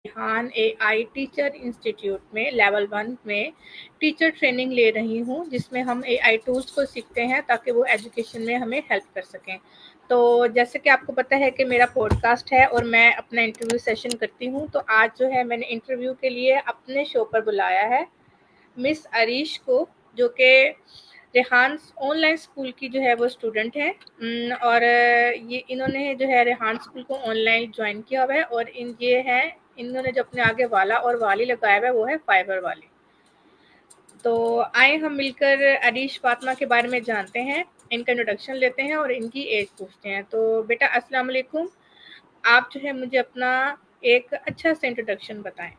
Rehan AI teacher institute में level 1 में teacher training ले रही हूँ, जिसमें हम एआई टूल्स को सीखते हैं ताकि वो एजुकेशन में हमें हेल्प कर सकें। तो जैसे कि आपको पता है कि मेरा पॉडकास्ट है और मैं अपना इंटरव्यू सेशन करती हूँ, तो आज जो है मैंने इंटरव्यू के लिए अपने शो पर बुलाया है मिस अरीश को, जो कि रेहान ऑनलाइन स्कूल की जो है वो स्टूडेंट है। और ये इन्होंने जो है रेहान स्कूल को ऑनलाइन ज्वाइन किया हुआ है, और ये है इन्होंने जो अपने आगे वाला और वाली लगाया हुआ है वो है फाइबर वाली। तो आए हम मिलकर अरीश फातिमा के बारे में जानते हैं, इनका इंट्रोडक्शन लेते हैं और इनकी एज पूछते हैं। तो बेटा अस्सलाम वालेकुम, आप जो है मुझे अपना एक अच्छा सा इंट्रोडक्शन बताएं।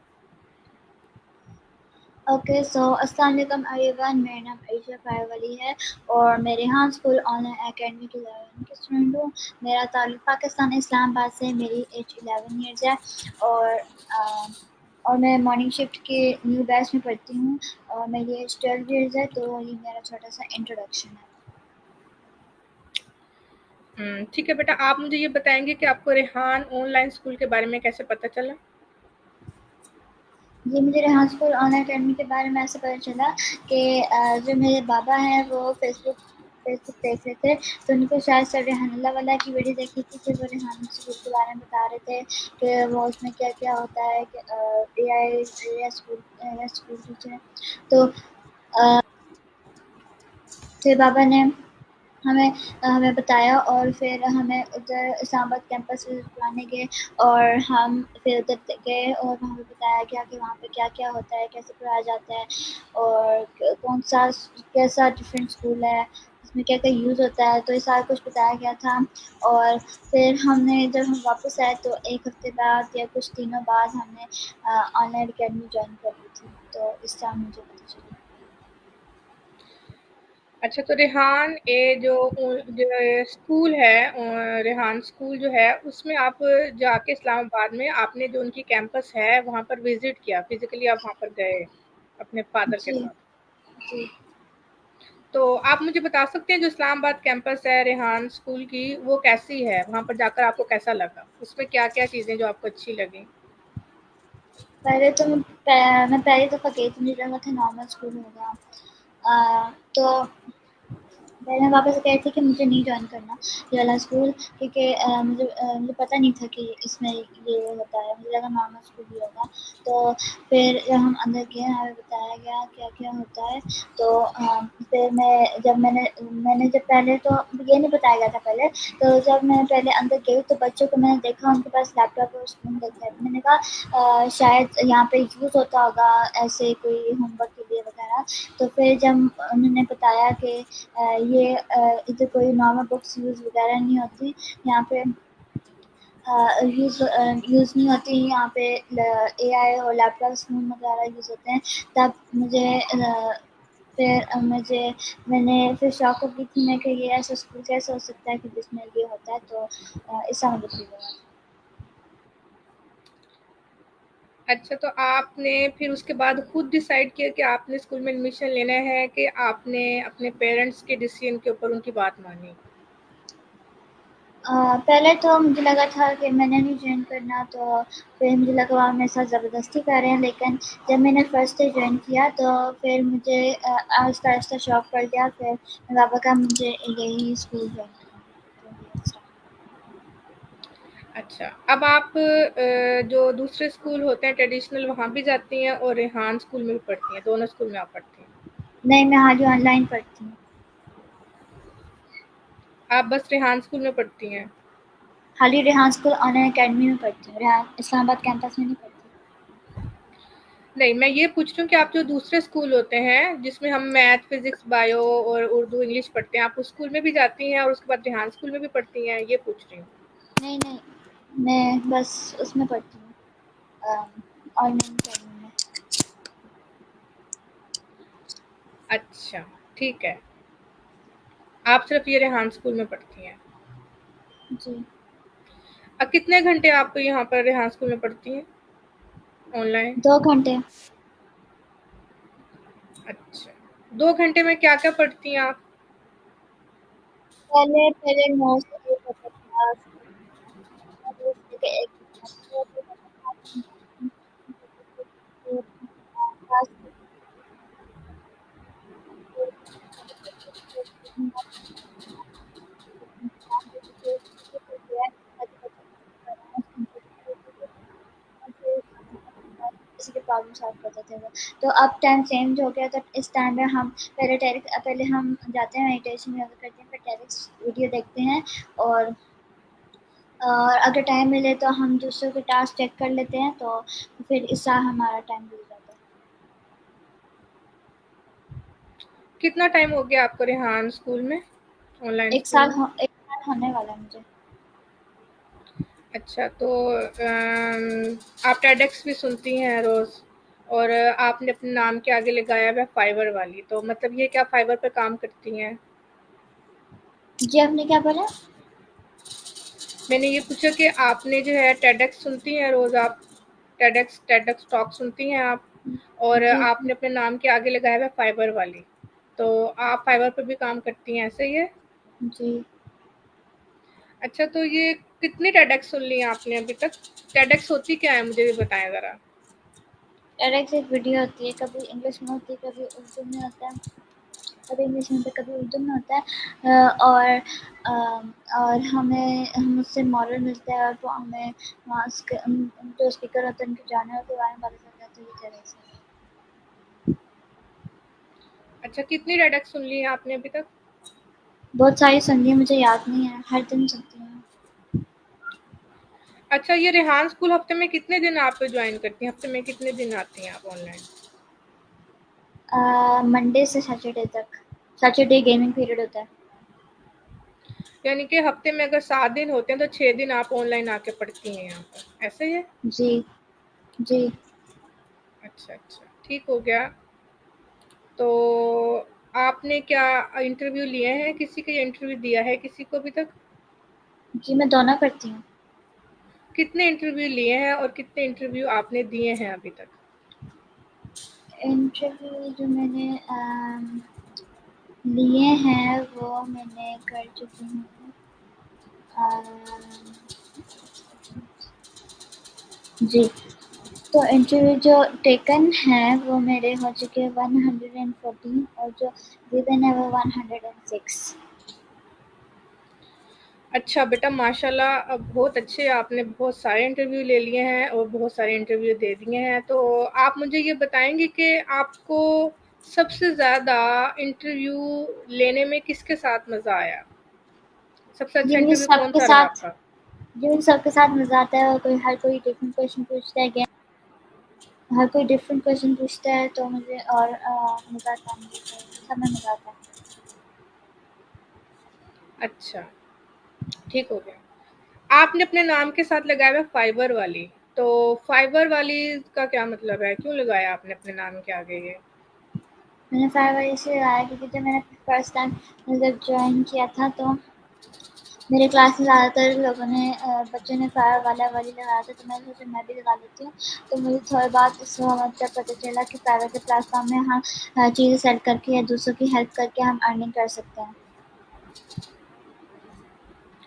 ओके सो अस्सलाम वालेकुम एवरीवन, मेरा नाम आयशा फायवली है और मैं रेहान स्कूल ऑनलाइन एकेडमी की 11 की स्टूडेंट हूँ। मेरा ताल्लुक पाकिस्तान इस्लामाबाद से, मेरी एज 11 ईयर्स है और मैं मॉर्निंग शिफ्ट के न्यू बैच में पढ़ती हूँ और मेरी एज 12 ईयर्स है। तो ये मेरा छोटा सा इंट्रोडक्शन है। ठीक है बेटा, आप मुझे ये बताएंगे कि आपको रेहान ऑनलाइन स्कूल के बारे में कैसे पता चला? जी, मुझे रेहान स्कूल ऑनलाइन अकेडमी के बारे में ऐसे पता चला कि जो मेरे बाबा हैं वो फेसबुक देख रहे थे, तो उनको शायद सर रेहानुल्लाह वाला की वीडियो देखी थी कि वो रेहान स्कूल के बारे में बता रहे थे कि वो उसमें क्या क्या होता है कि एआई स्कूल टीचर। तो अ, फिर बाबा ने हमें हमें बताया और फिर हमें उधर इस्लामाबाद कैंपस बुलाने गए और हम फिर उधर गए और वहाँ पे बताया गया कि वहाँ पे क्या क्या होता है, कैसे पढ़ाया जाता है और कौन सा कैसा डिफरेंट स्कूल है, इसमें क्या क्या यूज़ होता है। तो ये सारा कुछ बताया गया था। और फिर हमने जब हम वापस आए तो 1 हफ्ते बाद या कुछ दिनों बाद हमने ऑनलाइन अकेडमी ज्वाइन कर ली थी। तो इस तरह मुझे पता चला। अच्छा, तो रेहान जो स्कूल है, रेहान स्कूल जो है उसमें आप जाके इस्लामाबाद में आपने जो उनकी कैंपस है वहाँ पर विजिट किया, फिजिकली आप वहाँ पर गए अपने फादर के जी साथ। जी। तो आप मुझे बता सकते हैं जो इस्लामाबाद कैंपस है रेहान स्कूल की वो कैसी है, वहाँ पर जाकर आपको कैसा लगा, उसमें क्या क्या चीज़ें जो आपको अच्छी लगी? मैं पहली दफ़ा गई थी, मुझे लगा था नॉर्मल स्कूल होगा। तो मैंने पापा से कही थी कि मुझे नहीं जॉइन करना ये वाला स्कूल, क्योंकि मुझे पता नहीं था कि इसमें ये होता है, मुझे लगा नॉर्मल स्कूल ही होगा। तो फिर जब हम अंदर गए हमें बताया गया क्या क्या होता है। तो फिर मैंने जब पहले तो ये नहीं बताया गया था पहले। तो जब मैं पहले अंदर गई तो बच्चों को मैंने देखा, उनके पास लैपटॉप और स्क्रीन देख रहे थे। मैंने कहा शायद यहाँ पे यूज़ होता होगा ऐसे कोई होमवर्क के लिए वगैरह। तो फिर जब उन्होंने बताया कि ये इधर कोई नॉर्मल बुक्स यूज़ वगैरह नहीं होती यहाँ पे, यूज़ नहीं होती यहाँ पे, एआई और लैपटॉप फ़ोन वगैरह यूज़ होते हैं। तब मैंने फिर शॉक हो गई थी मैं कि ये ऐसा स्कूल कैसे हो सकता है कि जिसमें ये होता है। तो इसका मुझे फील हुआ। अच्छा, तो आपने फिर उसके बाद खुद डिसाइड किया कि आपने स्कूल में एडमिशन लेना है कि आपने अपने पेरेंट्स के डिसीजन के ऊपर उनकी बात मानी? पहले तो मुझे लगा था कि मैंने नहीं जॉइन करना, तो फिर मुझे लगा वहाँ मेरे साथ ज़बरदस्ती कर रहे हैं। लेकिन जब मैंने फर्स्ट डे जॉइन किया तो फिर मुझे आहिस्ता आहिस्ता शौक पड़ गया। फिर मेरे पापा का मुझे यही स्कूल जॉइन करना है। अच्छा, अब आप जो दूसरे स्कूल होते हैं ट्रेडिशनल वहाँ भी जाती हैं और रेहान स्कूल में भी पढ़ती हैं, दोनों स्कूल में आप पढ़ती हैं? नहीं, मैं आज ऑनलाइन पढ़ती हूँ। आप बस रेहान स्कूल में पढ़ती हैं? खाली रेहान स्कूल ऑनलाइन अकेडमी में पढ़ती हूँ, रेहान इस्लामाबाद कैंपस में नहीं पढ़ती। नहीं, मैं ये पूछ रही हूँ कि आप जो दूसरे स्कूल होते हैं जिसमें हम मैथ, फिजिक्स, बायो और उर्दू, इंग्लिश पढ़ते हैं, आप उस स्कूल में भी जाती हैं और उसके बाद रेहान स्कूल में भी पढ़ती हैं, ये पूछ रही हूँ? नहीं नहीं, मैं बस उसमें पढ़ती हूँ, ऑनलाइन अकेडमी में। अच्छा, ठीक है। आप सिर्फ ये रेहान स्कूल में पढ़ती हैं। जी। कितने घंटे आप यहाँ पर रेहान स्कूल में पढ़ती हैं ऑनलाइन? 2 घंटे। अच्छा, 2 घंटे में क्या क्या पढ़ती हैं आप? पहले पहले नोट्स ये होता था, किसी के प्रॉब्लम सॉल्व करते थे वो। तो अब टाइम चेंज हो गया, तो इस टाइम में हम पहले हम जाते हैं मेडिटेशन वगैरह करते हैं, फिर टेरेक्स वीडियो देखते हैं, और अगर टाइम मिले तो हम दूसरों के टास्क चेक कर लेते हैं, तो फिर इससे हमारा टाइम बीत जाता है। कितना टाइम हो गया आपको रेहान स्कूल में, ऑनलाइन एक स्कूल साल में? हो, एक साल होने वाला है मुझे। अच्छा, तो आप टेडेक्स भी सुनती हैं रोज़, और आपने अपने नाम के आगे लगाया हुआ है फाइवर वाली, तो मतलब ये क्या फाइवर पे काम करती हैं? जी, आपने क्या बोला? मैंने ये पूछा कि आपने जो है टेडेक्स सुनती हैं रोज़ आप? टेडेक्स टेडेक्स टॉक सुनती हैं आप, और जी, आपने अपने नाम के आगे लगाया हुआ है फाइबर वाली, तो आप फाइबर पे भी काम करती हैं, ऐसा ही है? जी। अच्छा, तो ये कितनी टेडेक्स सुन ली आपने अभी तक? टेडेक्स होती क्या है, मुझे भी बताएं ज़रा। डायरेक्ट एक वीडियो होती है, कभी इंग्लिश में होती है, कभी उर्दू में होता है, कभी इंग्लिश में होता है, कभी उर्दू में होता है, और हमें हम उससे मॉरल मिलता है, और वो हमें वहाँ जो स्पीकर होते हैं उनके जानवर के बारे में पता चल जाता है, ये तरह से। अच्छा, कितनी टेडेक्स सुन ली है आपने अभी तक? बहुत सारी सुनती है, मुझे याद नहीं है, हर दिन सुनती हूँ। अच्छा, ये रेहान स्कूल हफ्ते में कितने दिन आप ज्वाइन करती हैं? हफ्ते में कितने दिन आती हैं आप ऑनलाइन? मंडे से सैटरडे तक। सैटरडे गेमिंग पीरियड होता है। यानी कि हफ्ते में अगर 7 दिन होते हैं तो 6 दिन आप ऑनलाइन आके पढ़ती हैं यहाँ पर, ऐसा ही है? जी, जी। अच्छा, अच्छा, ठीक हो गया। तो आपने क्या इंटरव्यू लिए हैं? किसी का इंटरव्यू दिया है किसी को अभी तक? जी, मैं दोनों करती हूँ। कितने इंटरव्यू लिए हैं और कितने इंटरव्यू आपने दिए हैं अभी तक? इंटरव्यू जो मैंने लिए हैं वो मैंने कर चुकी हूँ। जी, तो इंटरव्यू जो टेकन है वो मेरे हो चुके हैं 114, और जो गिवन है वो 106। अच्छा बेटा, माशाल्लाह, बहुत अच्छे, आपने बहुत सारे इंटरव्यू ले लिए हैं और बहुत सारे इंटरव्यू दे दिए हैं। तो आप मुझे ये बताएँगे कि आपको सबसे ज़्यादा इंटरव्यू लेने में किसके साथ मज़ा आया? सबसे जी, अच्छा इंटरव्यू कौन-सा रहा आपका? मुझे सबके साथ मज़ा आता है, और हर कोई डिफरेंट क्वेश्चन पूछता है, हर कोई डिफरेंट क्वेश्चन पूछता है, तो मुझे और मज़ा आता है, मुझे तो सब में मज़ा आता है। अच्छा, ठीक हो गया। आपने अपने नाम के साथ लगाया हुआ है फाइबर वाली, तो फाइबर वाली का क्या मतलब है? क्यों लगाया आपने अपने नाम के आगे ये? मैंने फाइवर इसलिए लगाया क्योंकि जब मैंने फर्स्ट टाइम मतलब ज्वाइन किया था, तो मेरे क्लास में ज़्यादातर लोगों ने बच्चों ने फाइवर वाला वाली लगाया था, तो मैंने सोचा मैं भी लगा लेती हूँ। तो मुझे थोड़ी बहुत इससे मतलब पता चला कि फाइवर के प्लेटफॉर्म में हम चीज़ें सेल करके या दूसरों की हेल्प करके हम अर्निंग कर सकते हैं।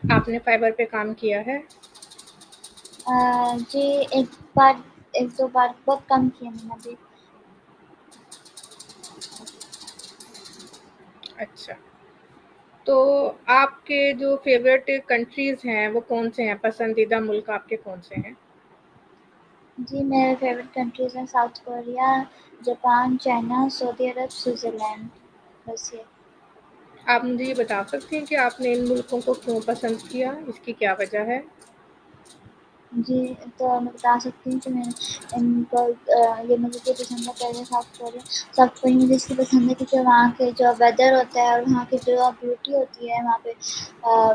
आपने फाइबर पे काम किया है? जी, एक बार, एक दो बार, बहुत कम किया मैंने अभी। अच्छा, तो आपके जो फ़ेवरेट कंट्रीज़ हैं, वो कौन-से हैं? पसंदीदा मुल्क आपके कौन-से हैं? जी, मेरे फेवरेट कंट्रीज़ हैं South Korea, Japan, China, Saudi Arab, Switzerland, बस ये। आप मुझे ये बता सकती हैं कि आपने इन मुल्कों को क्यों पसंद किया? इसकी क्या वजह है? जी, तो मैं बता सकती हूँ कि मैं इनको ये मुझे क्यों पसंद है। पहले साउथ कोरिया मुझे इसलिए पसंद है क्योंकि वहाँ के जो वेदर होता है और वहाँ की जो ब्यूटी होती है वहाँ पे,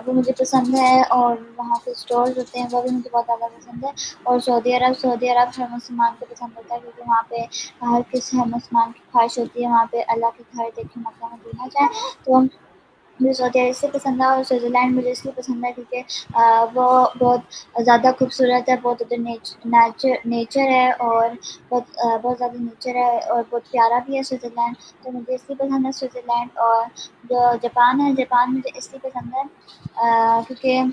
वो मुझे पसंद है, और वहाँ के स्टोर्स होते हैं वो भी मुझे बहुत ज़्यादा पसंद है। और सऊदी अरब हर मुसलमान को पसंद होता है, क्योंकि वहाँ पे हर मुसलमान की ख्वाहिश होती है वहाँ पे अल्लाह के घर देखे, मक्का मदीना जाए। तो मुझे सऊदी अरब इसलिए पसंद है, और स्विट्ज़रलैंड मुझे इसलिए पसंद है क्योंकि वो बहुत ज़्यादा खूबसूरत है, बहुत ज़्यादा नेचर है, और बहुत ज़्यादा नेचर है, और बहुत प्यारा भी है स्विट्ज़रलैंड। तो मुझे इसलिए पसंद है स्विट्ज़रलैंड। और जो जापान है, जापान मुझे इसलिए पसंद है क्योंकि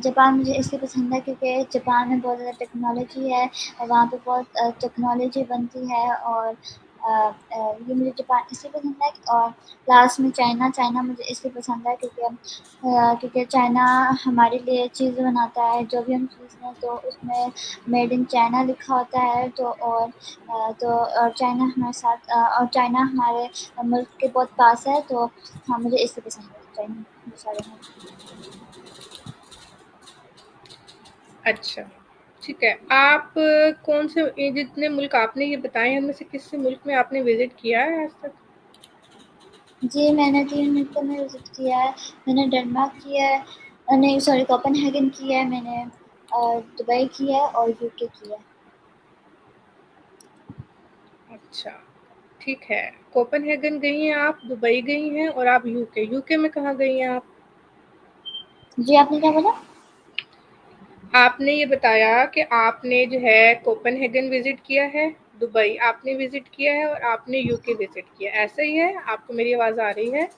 जापान मुझे इसलिए पसंद है क्योंकि जापान में बहुत ज़्यादा टेक्नोलॉजी है, और वहाँ पे बहुत टेक्नोलॉजी बनती है, और ये मुझे जापान इसलिए पसंद है, और लास्ट में चाइना। चाइना मुझे इसलिए पसंद है क्योंकि चाइना हमारे लिए चीज़ बनाता है, जो भी हम चीज़ लें तो उसमें मेड इन चाइना लिखा होता है। और चाइना हमारे साथ और चाइना हमारे मुल्क के बहुत पास है, तो हाँ मुझे इसलिए पसंद है चाइना, ये सारे मुल्क। अच्छा, ठीक है। आप कौन से ये जितने मुल्क आपने ये बताए हैं, उनमें से किस मुल्क में आपने विज़िट किया है आज तक? जी, मैंने 3 मुल्कों में विज़िट किया है। मैंने डेनमार्क किया है, नहीं सॉरी, कोपेनहेगन किया है मैंने, दुबई किया है और यूके किया है। अच्छा, ठीक है। कोपेनहेगन गई हैं आप, दुबई गई हैं और आप यूके। यूके में कहाँ गई हैं आप? जी, आपने क्या बोला? आपने ये बताया कि आपने जो है कोपेनहेगन विज़िट किया है, दुबई आपने विज़िट किया है और आपने यूके विज़िट किया है। ऐसा ही है? आपको मेरी आवाज़ आ रही है?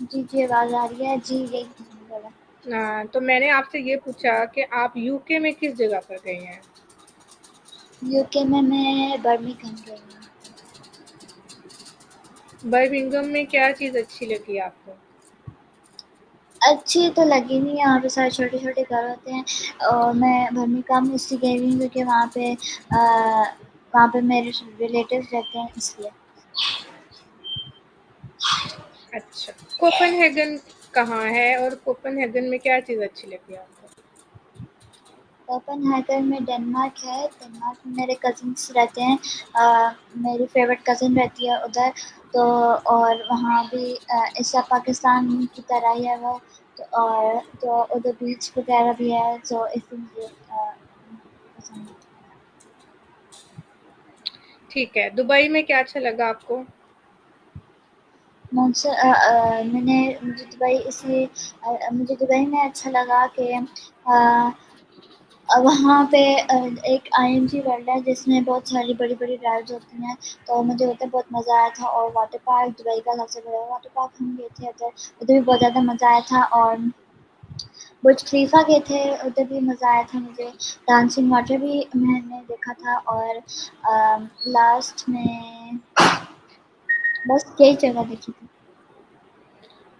जी, जी, आवाज़ आ रही है। जी, यही मैंने बोला। तो मैंने आपसे ये पूछा कि आप यूके में किस जगह पर गई हैं? यूके में मैं बर्मिंघम गई हूँ। बर्मिंघम में क्या चीज़ अच्छी लगी आपको? अच्छी तो लगी नहीं, यहाँ पे सारे छोटे-छोटे घर होते हैं, और मैं बर्मिंघम इसलिए गई हुई हूँ क्योंकि वहाँ पे मेरे रिलेटिव्स रहते हैं इसलिए। अच्छा, कोपेनहेगन कहाँ है और कोपेनहेगन में क्या चीज़ अच्छी लगी आपको? कोपेनहेगन में डेनमार्क है, डेनमार्क में मेरे कज़िन्स रहते हैं, मेरी फ़ेवरेट कज़िन रहती है उधर, तो और वहाँ भी ऐसा पाकिस्तान की तरह ही है वो, तो उधर बीच वगैरह भी है, तो इसलिए मुझे पसंद है। ठीक है, दुबई में क्या अच्छा लगा आपको? मुझे दुबई में अच्छा लगा कि वहाँ पे एक आईएनजी वर्ल्ड है जिसमें बहुत सारी बड़ी-बड़ी राइड्स होती हैं, तो मुझे उधर बहुत मज़ा आया था, और वाटर पार्क दुबई का सबसे बड़ा वाटर पार्क हम गए थे उधर, उधर भी बहुत ज़्यादा मज़ा आया था, और बुर्ज खलीफा गए थे, उधर भी मज़ा आया था मुझे। डांसिंग वाटर भी मैंने देखा था, और लास्ट में बस यही जगह देखी थी।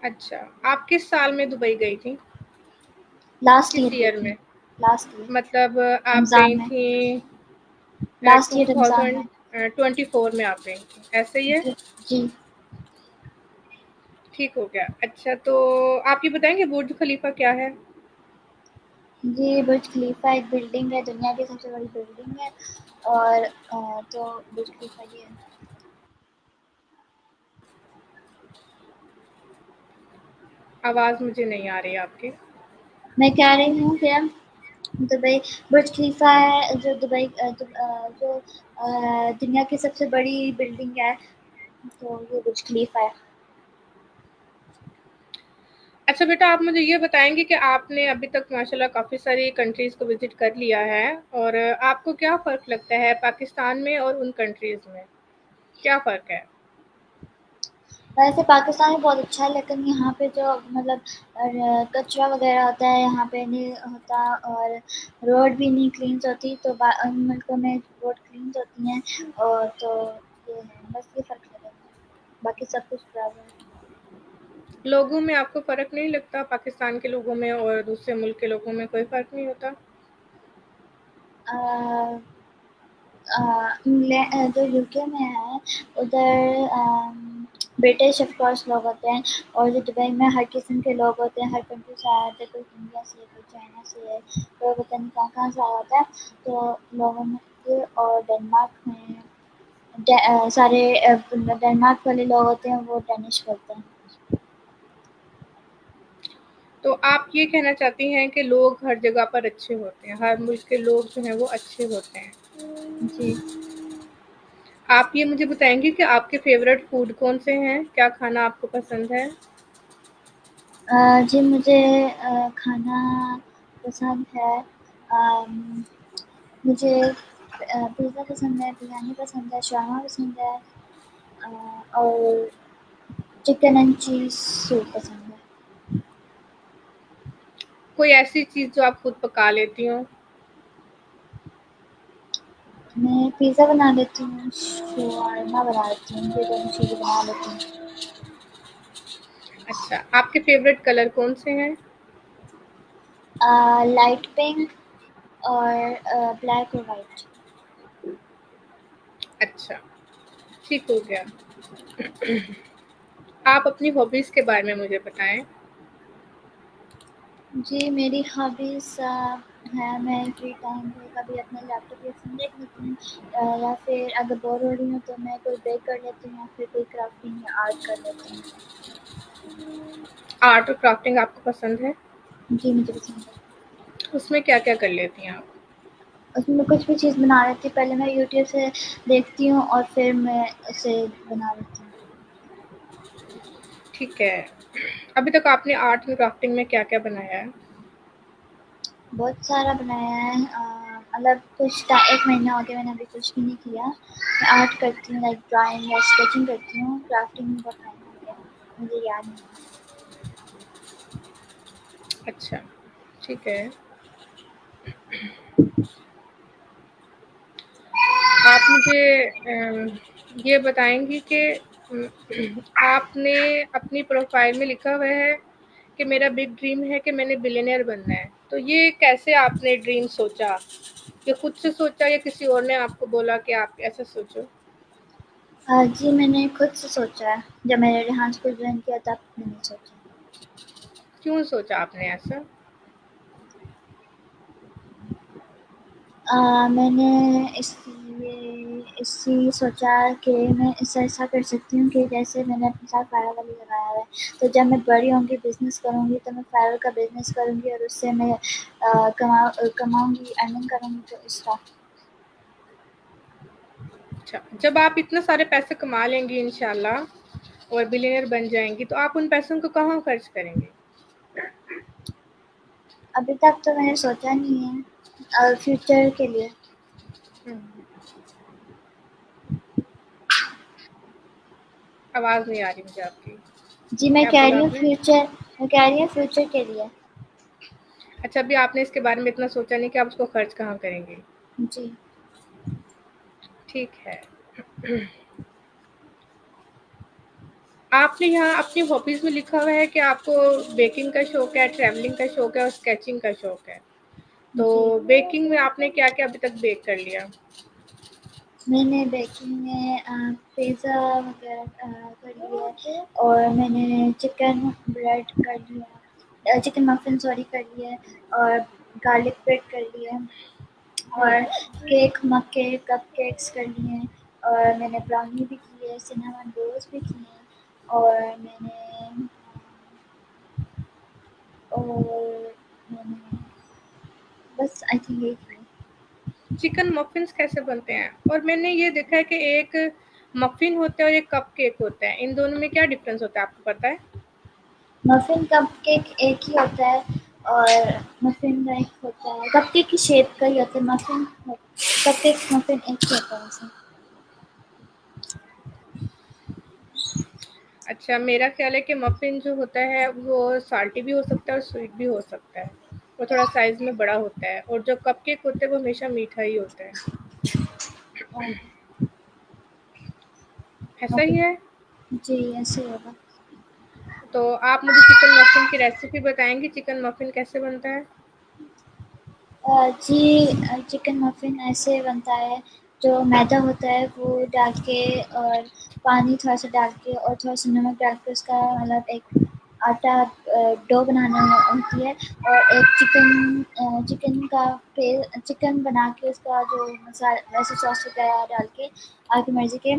अच्छा, आप किस साल में दुबई गई थी? लास्ट किस ईयर गई ईयर थी, में? लास्ट ईयर, मतलब आप रमज़ान गई में, थी लास्ट ईयर रमज़ान में। 2024 में आप गई थी, ऐसे ही है? जी, जी। ठीक हो गया। अच्छा, तो आप ये बताएँगे बुर्ज खलीफा क्या है? जी, बुर्ज खलीफा एक बिल्डिंग है, दुनिया की सबसे बड़ी बिल्डिंग है, और तो बुर्ज खलीफा ये है। आवाज़ मुझे नहीं आ रही है आपकी। मैं कह रही हूँ कि दुबई बुर्ज खलीफा है जो दुनिया की सबसे बड़ी बिल्डिंग है, तो ये बुर्ज खलीफा है। अच्छा बेटा, आप मुझे ये बताएँगे कि आपने अभी तक माशाल्लाह काफ़ी सारी कंट्रीज़ को विज़िट कर लिया है और आपको क्या फ़र्क लगता है पाकिस्तान में और उन कंट्रीज़ में? क्या फ़र्क है? वैसे पाकिस्तान भी बहुत अच्छा है, लेकिन यहाँ पे जो मतलब कचरा वगैरह होता है यहाँ पे नहीं होता, और रोड भी नहीं क्लीन होती, तो उन मुल्कों में रोड क्लीन होती हैं, और तो ये है, बस ये फ़र्क लगेगा, बाकी सब कुछ बराबर है। लोगों में आपको फ़र्क नहीं लगता? पाकिस्तान के लोगों में और दूसरे मुल्क के लोगों में कोई फ़र्क नहीं होता? अ, जो यूके में है उधर ब्रिटिश ऑफ कोर्स लोग होते हैं, और जो दुबई में हर किस्म के लोग होते हैं, हर कंट्री से आए होते हैं, कोई इंडिया से है, कोई चाइना से है, कोई पता नहीं कहाँ-कहाँ से आया होता है, तो लोगों में ये, और डेनमार्क में डेनमार्क वाले लोग होते हैं वो डेनिश बोलते हैं। तो आप ये कहना चाहती हैं कि लोग हर जगह पर अच्छे होते हैं, हर मुल्क के लोग जो हैं वो अच्छे होते हैं। जी। आप ये मुझे बताएँगे कि आपके फ़ेवरेट फूड कौन-से हैं? क्या खाना आपको पसंद है? जी, मुझे खाना पसंद है, अम, मुझे पिज़्ज़ा पसंद है, बिरयानी पसंद है, शावरमा पसंद है, और चिकन एंड चीज़ सूप पसंद है। कोई ऐसी चीज़ जो आप खुद पका लेती हों? मैं पिज़्ज़ा बना लेती हूँ, shawarma बना लेती हूँ, ये दोनों चीज़ें बना लेती हूँ। अच्छा, आपके फ़ेवरेट कलर कौन-से हैं? लाइट पिंक और ब्लैक और व्हाइट। अच्छा, ठीक हो गया। आप अपनी हॉबीज़ के बारे में मुझे बताएँ। जी, मेरी हॉबीज़ है, मैं फ्री टाइम पे कभी अपने लैपटॉप या फ़ोन देख लेती हूँ, या फिर अगर बोर हो रही हूँ तो मैं कोई बेक कर लेती हूँ या फिर कोई क्राफ्टिंग या आर्ट कर लेती हूँ। आर्ट और क्राफ्टिंग आपको पसंद है? जी, मुझे पसंद है। उसमें क्या-क्या कर लेती हैं आप? उसमें मैं कुछ भी चीज़ बना लेती हूँ, पहले मैं यूट्यूब से देखती हूँ और फिर मैं उसे बना लेती हूँ। ठीक है। अभी तक आपने आर्ट एंड क्राफ्टिंग में क्या-क्या बनाया है? बहुत सारा बनाया है, मतलब कुछ टा 1 महीना हो गया मैंने अभी कुछ भी नहीं किया। मैं आर्ट करती हूँ, लाइक ड्राइंग या स्केचिंग करती हूँ, क्राफ्टिंग में बहुत टाइम हो गया, मुझे याद नहीं है। अच्छा, ठीक है। आप मुझे ये बताएँगी कि आपने अपनी प्रोफ़ाइल में लिखा हुआ है कि मेरा बिग ड्रीम है कि मैंने बिलियनियर बनना है। तो ये कैसे आपने ड्रीम सोचा? ये खुद से सोचा या किसी और ने आपको बोला कि आप ऐसा सोचो? जी, मैंने खुद से सोचा है, जब मैंने रेहान स्कूल जॉइन किया तब मैंने सोचा। क्यों सोचा आपने ऐसा? मैंने इसलिए सोचा कि मैं ऐसा कर सकती हूँ कि जैसे मैंने अपने साथ फाइबर वाली लगाया है, तो जब मैं बड़ी होंगी बिज़नेस करूँगी तो मैं फाइबर का बिज़नेस करूँगी और उससे मैं कमाऊँगी, अर्निंग करूँगी तो इसका। अच्छा, जब आप इतने सारे पैसे कमा लेंगी इंशाल्लाह और बिलियनियर बन जाएँगी, तो आप उन पैसों को कहाँ खर्च करेंगी? अभी तक तो मैंने सोचा नहीं है, फ्यूचर के लिए। हुँ, आवाज़ नहीं आ रही मुझे आपकी। जी, मैं क्या कह बोला रही हूँ आपने? फ्यूचर मैं कह रही हूँ फ्यूचर के लिए। अच्छा, अभी आपने इसके बारे में इतना सोचा नहीं कि आप उसको खर्च कहाँ करेंगी। जी। ठीक है। आपने यहाँ अपनी हॉबीज़ में लिखा हुआ है कि आपको बेकिंग का शौक है, ट्रैवलिंग का शौक है और स्केचिंग का शौक है। जी। तो बेकिंग में आपने क्या-क्या अभी तक बेक कर लिया? मैंने बेकिंग में पिज़्ज़ा वगैरह कर लिया है और मैंने चिकन ब्रेड कर लिया, चिकन मफ़िन सॉरी कर लिया है और गार्लिक ब्रेड कर लिया है हुँ। और मग के कपकेक्स कर लिए हैं और मैंने ब्राउनी भी की है, सिनेमन रोल्स भी किए हैं और और मैंने बस आई थिंक यही किया है। चिकन मफ़िन्स कैसे बनते हैं? और मैंने ये देखा है कि एक मफ़िन होता है और एक कपकेक होता है। इन दोनों में क्या डिफ़रेंस होता है, आपको पता है? मफ़िन कपकेक एक ही होता है और मफ़िन लाइक होता है, कपकेक की शेप का ही होता है, कपकेक मफ़िन एक ही होता है वैसे। अच्छा, मेरा ख़्याल है कि मफ़िन जो होता है वो साल्टी भी हो सकता है और स्वीट भी हो सकता है। वो थोड़ा साइज़ में बड़ा होता है और जो कपकेक होता है वो हमेशा मीठा ही होता है। ऐसा ओके। ही है? जी, ऐसे ही होगा। तो आप मुझे चिकन मफ़िन की रेसिपी बताएँगी, चिकन मफ़िन कैसे बनता है? जी, चिकन मफ़िन ऐसे बनता है, जो मैदा होता है वो डाल के और पानी थोड़ा-सा डाल के और थोड़ा-सा नमक डाल के उसका मतलब एक आटा डो बनाना होती है और एक चिकन बना के उसका जो वैसे सॉस वगैरह डाल के आपकी मर्ज़ी के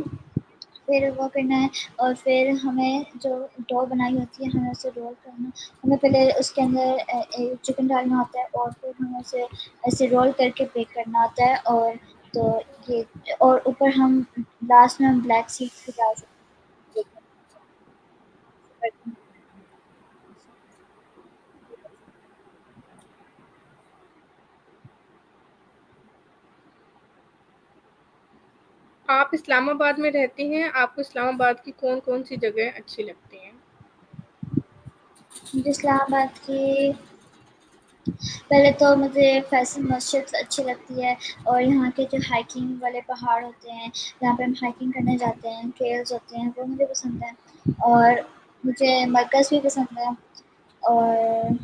फिर वो करना है और फिर हमें जो डो बनाई होती है हमें उसे रोल करना, हमें पहले उसके अंदर चिकन डालना होता है और फिर हमें उसे ऐसे रोल करके बेक करना होता है और तो ये और ऊपर हम लास्ट में हम ब्लैक सीड्स भी डाल सकते हैं। आप इस्लामाबाद में रहती हैं, आपको इस्लामाबाद की कौन-कौन सी जगह अच्छी लगती हैं? मुझे इस्लामाबाद की पहले तो मुझे फैसल मस्जिद अच्छी लगती है, और यहाँ के जो हाइकिंग वाले पहाड़ होते हैं, जहाँ पे हम हाइकिंग करने जाते हैं, ट्रेल्स होते हैं, वो मुझे पसंद है। और मुझे मरकज़ भी पसंद है, और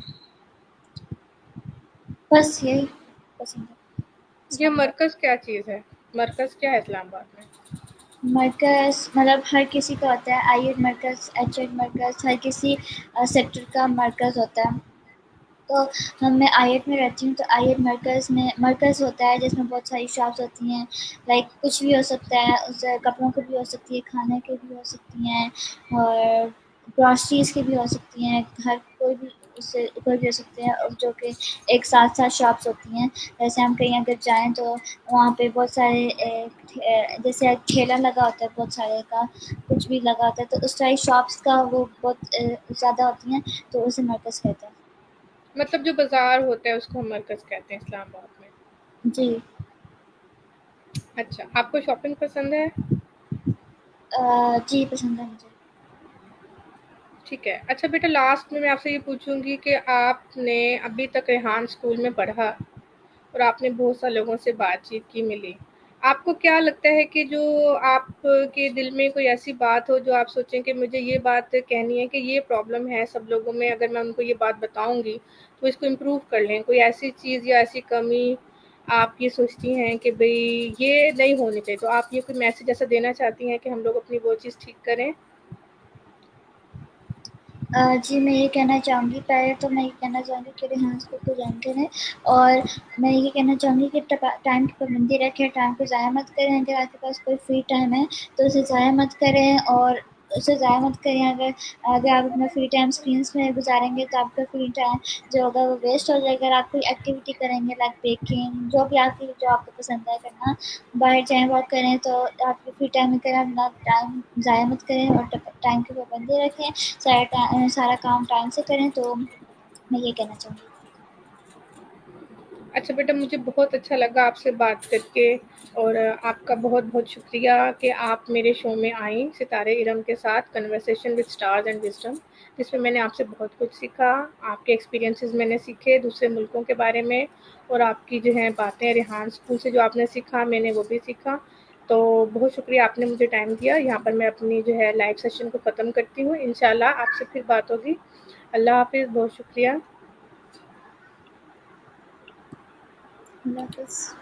बस यही पसंद है ये इस्लामाबाद। मरकज़ क्या चीज़ है? मरकज़ क्या है इस्लामाबाद में? मरकज़ मतलब हर किसी का होता है, आईएड मरकज़, एचएड मरकज़, हर किसी सेक्टर का मरकज़ होता है। तो मैं आईएड में रहती हूँ, तो आईएड मरकज़ में मरकज़ होता है जिसमें बहुत सारी शॉप्स होती हैं। लाइक कुछ भी हो सकता है, उससे कपड़ों की भी हो सकती है, खाने की भी हो सकती हैं, और ग्रॉसरीज़ की भी हो सकती हैं। हर कोई भी उससे कोई भी हो सकते हैं, और जो कि एक साथ-साथ शॉप्स होती हैं। जैसे हम कहीं अगर जाएँ तो वहाँ पे बहुत सारे जैसे ठेला लगा होता है बहुत सारे का, कुछ भी लगा होता है, तो उस टाइप शॉप्स का वो बहुत ज़्यादा होती हैं, तो उसे मरकज़ कहते हैं। मतलब जो बाज़ार होता है उसको हम मरकज़ कहते हैं इस्लामाबाद में। जी। अच्छा, आपको शॉपिंग पसंद है? जी, पसंद है मुझे। ठीक है। अच्छा बेटा, लास्ट में मैं आपसे ये पूछूँगी कि आपने अभी तक रेहान स्कूल में पढ़ा और आपने बहुत सारे लोगों से बातचीत की, मिली। आपको क्या लगता है कि जो आपके दिल में कोई ऐसी बात हो जो आप सोचें कि मुझे ये बात कहनी है कि ये प्रॉब्लम है सब लोगों में, अगर मैं उनको ये बात बताऊँगी तो इसको इम्प्रूव कर लें। कोई ऐसी चीज़ या ऐसी कमी आप ये सोचती हैं कि भई ये नहीं होनी चाहिए, तो आप ये कोई मैसेज ऐसा देना चाहती हैं कि हम लोग अपनी वो चीज़ ठीक करें? जी, मैं ये कहना चाहूँगी, पहले तो मैं ये कहना चाहूँगी कि रेहान स्कूल को जॉइन करें, और मैं ये कहना चाहूँगी कि टाइम की पाबंदी रखें, टाइम को ज़ाया मत करें। अगर आपके पास कोई फ्री टाइम है तो उसे ज़ाया मत करें, और उसे ज़ाया मत करें। अगर अगर आप अपना फ्री टाइम स्क्रीन्स में गुज़ारेंगे तो आपका फ्री टाइम जो होगा वो वेस्ट हो जाएगा। अगर आप कोई एक्टिविटी करेंगे लाइक बेकिंग, जो आपको पसंद है करना, बाहर जाएँ वॉक करें, तो आपके फ्री टाइम में करें, अपना टाइम ज़ाया मत करें, और टाइम की पाबंदी रखें। सारा काम टाइम से करें, तो मैं ये कहना चाहूँगी। अच्छा बेटा, मुझे बहुत अच्छा लगा आपसे बात करके, और आपका बहुत-बहुत शुक्रिया कि आप मेरे शो में आईं, सितारे इरम के साथ conversation with stars and wisdom, जिसमें मैंने आपसे बहुत कुछ सीखा। आपके एक्सपीरियंसेस मैंने सीखे दूसरे मुल्कों के बारे में, और आपकी जो हैं बातें रेहान स्कूल से जो आपने सीखा, मैंने वो भी सीखा। तो बहुत शुक्रिया, आपने मुझे टाइम दिया। यहाँ पर मैं अपनी जो है लाइव सेशन को ख़त्म करती हूँ। इंशाल्लाह आपसे फिर बात होगी। अल्लाह हाफ़िज़, बहुत शुक्रिया। अल्लाह हाफ़िज़।